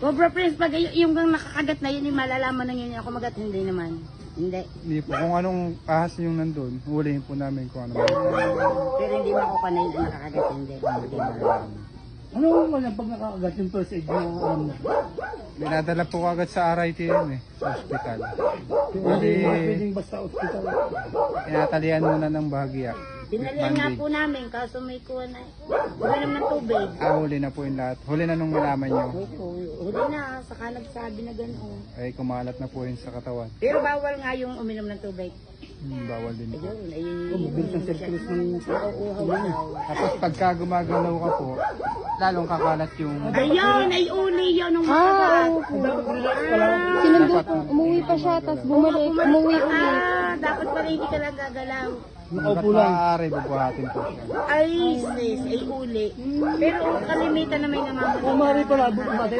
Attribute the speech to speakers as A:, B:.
A: Cobra Prince, pag yung nakakagat na yun, yung malalaman na yun ako magat, hindi naman. Hindi.
B: Hindi po. Kung anong ahas yung nandun, hulihin po namin kung ano.
A: Pero hindi mo ako panay na nakakagat, hindi. Hindi malalaman.
C: Ano wala pag nakakagat yung first aid na alam mo?
B: Dinadala po agad sa RIT yun sa ospital.
C: Hindi pwedeng basta ospital.
B: Tinatalian muna ng bahagya.
A: Tinalian nga po namin, kaso may kuha na. Uminom ng tubig.
B: Huli na po yung lahat. Huli na nung malaman nyo.
A: Opo, huli na, saka nagsabi na gano'n.
B: Ay kumalat na po yun sa katawan.
A: Pero bawal nga yung uminom ng tubig.
B: Bawal din po.
A: Ayun, ayun.
C: Bilis ang circulus ng
A: Uuhaw.
B: Tapos pagka gumagalaw ka po, lalong kakalat yung...
A: Ayun, ay uli yun nung mga
D: Sinundo po, umuwi pa siya, tapos bumalik, umuwi ulit.
A: dapat pala hindi ka lang gagalaw.
B: Hanggat maaari, bubuhatin po siya.
A: Ay, sis, ay uli. Pero kalimitan na may namamatay.
C: Kumari pala, bumati